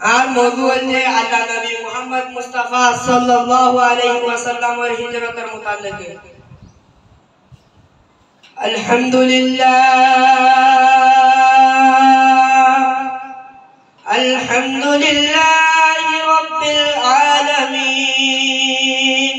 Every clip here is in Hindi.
আর মওযু হচ্ছে আল্লাহ নবী মুহাম্মদ মুস্তাফা সাল্লাল্লাহু আলাইহি ওয়াসাল্লামের হিজরতের মুতাল্লিক। আলহামদুলিল্লাহি রাব্বিল আলামিন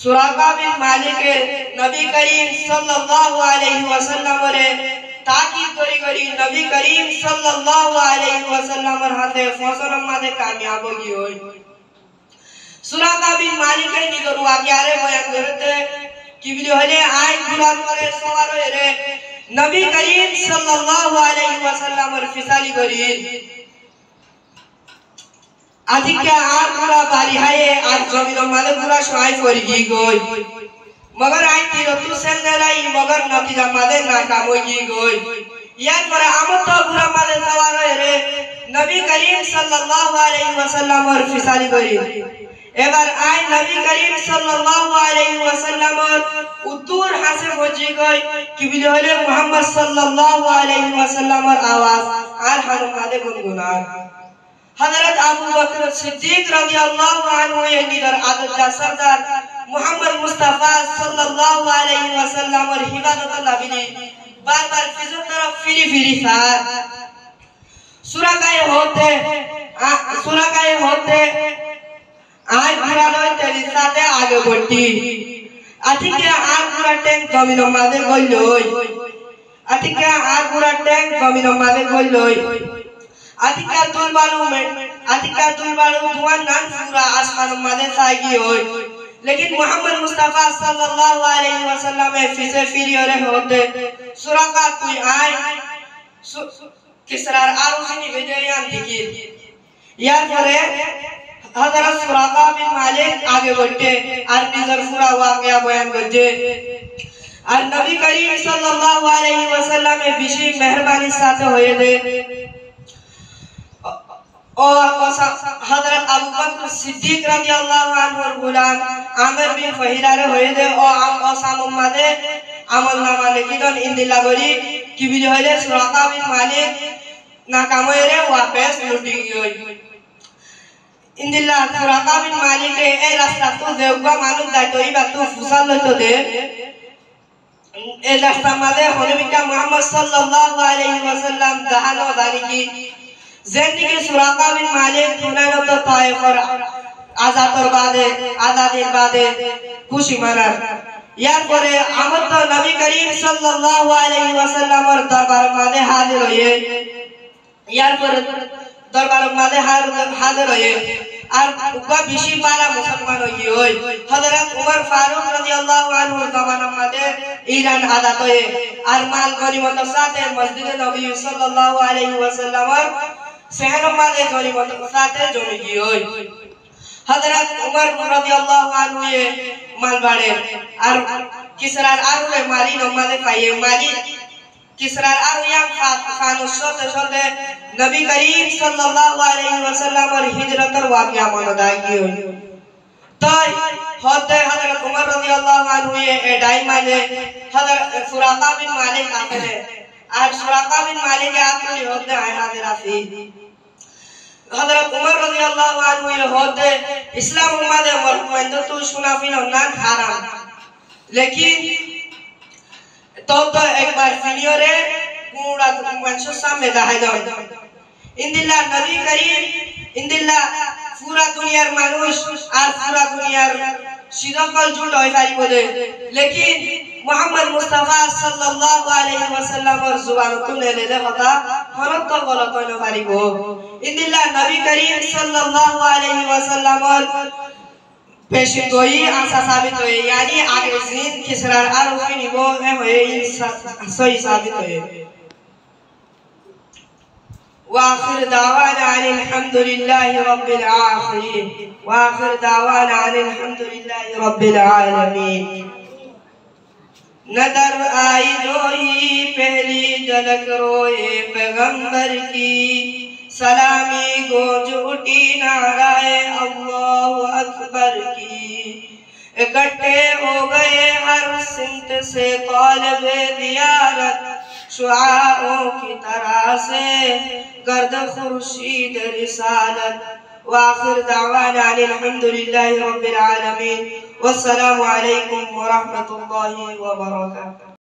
সুরাকা বিন মালিকের নবী করিম সাল্লাল্লাহু আলাইহি ওয়াসাল্লামের তাকিদ করি নবী করিম সাল্লাল্লাহু আলাইহি ওয়াসাল্লামের হাতে ফসলের মাঝে কামিয়াব হই। সুরাকা বিন মালিকের নিকট ওয়াকিয়ারে বয়ান করতে কি বলি হলে আয় গুলাম করে সওয়ার হয়ে নবী করিম সাল্লাল্লাহু আলাইহি ওয়াসাল্লামের ফিসালি করি আদিকে আর পুরা বাড়ি হায়ে আর জমির মালে পুরা সহায় করি গই मगर आई तीरतु सेंदेलाई मगर नतीजा मादे नाकाम होई गई। यार पर आमद तो बुरा मादे सवार रे नबी करीम सल्लल्लाहु अलैहि वसल्लम और फिसाली करी एबार आई नबी करीम सल्लल्लाहु अलैहि वसल्लम और उतूर हासे पहुंची गई कि बिले होले मोहम्मद सल्लल्लाहु अलैहि वसल्लम और आवाज आर हानु मादे गुनगुना हजरत अबू बकर सिद्दीक रदियल्लाहु अन्हु ये निदर आदत जा सरदार मुहम्मद मुस्तफा सल्लल्लाहु अलैहि वसल्लम और हिबादत लाबिने बार-बार फिजर तरफ फिरी सार सुराकाए होते आज पूरा लोग तेरी साथे आगे बढ़ती अतिके आज पूरा टैंक जमीनों मादे गोल लोई अतिके आज पूरा टैंक जमीनों मादे गोल लोई अतिका दुलबालू धुआं नान पूरा आसमानों मादे सागी होई। लेकिन मोहम्मद मुस्तफा सल्लल्लाहु अलैहि वसल्लम में फिसे फिरी और होते सुराका कोई आए किसरार आरुसिनी भेजरियान दिखी यार परे हजरत सुराका बिन मालिक आगे बढ़ते और निजर पूरा वाकया बयान करते और नबी करीम सल्लल्लाहु अलैहि वसल्लम में विशेष मेहरबानी साथे होए दे और हजरत अबू बकर सिद्दीक रदियल्लाहु अन्हु और गुलाम आमिर बिन फहीरा रे होए दे और आम ओसाम मादे अमल नामा लिखिदन इंदिला गरी कि बिले होले सुराका बिन मालिक नाकाम रे वापस लुटी गई इंदिला सुराका बिन मालिक रे ए रास्ता तो देवगा मानुक जातोई बातु फुसाल लतो दे ए रास्ता मादे होले बिका मोहम्मद सल्लल्लाहु अलैहि वसल्लम दहानो दानी की जिंदगी सुराका बिन मालिक दुनिया तो ताइफ और आजादीर बादे खुशी मना यार परे आमद तो नबी करीम सल्लल्लाहु अलैहि वसल्लम और दरबार मादे हाजिर होए यार पर दरबार मादे हाजिर होए और उका बिशी बाला मुसलमान होई हजरत उमर फारूक रदियल्लाहु अन्हु जमाना मादे ईरान आजाद होए और माल गनीमत साथे मस्जिद नबी सल्लल्लाहु अलैहि वसल्लम और शहरों मादे गनीमत साथे जमी होई हजरत उमर रदियल्लाहु अन्हु ये माल बाड़े और किसरार आरु रे माली नमादे पाए माली किसरार आरु याम फानो सोते नबी करीम सल्लल्लाहु अलैहि वसल्लम और हिजरत और वाकया मनदाई होई तो होते हजरत उमर रदियल्लाहु अन्हु ये डाई माले हजरत सुराका बिन मालिक आते हैं और सुराका बिन मालिक आते होते हैं हाजिर आसी हजरत उमर रदियल्लाहु अन्हु ये होते इस्लाम उम्मत मरहुम तो सुनाफिन और नान हाराम लेकिन तो एक बार फिनियो रे पूरा मंच सामने दाहाय दो इंदिल्ला नबी करीम इंदिल्ला पूरा दुनियार मानुष और पूरा दुनियार सिरकल जुट होय पारिब दे लेकिन मोहम्मद मुस्तफा सल्लल्लाहु अलैहि वसल्लम और जुबान तुने ले दे কথা হরত তো গলত হইল পারিব इंदिल्ला नबी करीम सल्लल्लाहु अलैहि वसल्लम और पेशी गोई आशा साबित हुए यानी आगे जिन किसरार आरोफी निबो है हुए सही साबित हुए वाखिर दावाना अल्हम्दुलिल्लाहि रब्बिल आलमीन वाखिर दावाना अल्हम्दुलिल्लाहि रब्बिल आलमीन नदर आई जोई पहली झलक रोए पैगंबर की सलामी गूंज उठी नाराए अल्लाहु अकबर की इकट्ठे हो गए हर सिमत से तालिबे ज़ियारत शुआओं की तरह से गर्द खुर्शीद रिसालत वाखिर दावाना अल्हम्दुलिल्लाहि रब्बिल आलमीन वस्सलामु अलैकुम व रहमतुल्लाहि व बरकातुहू।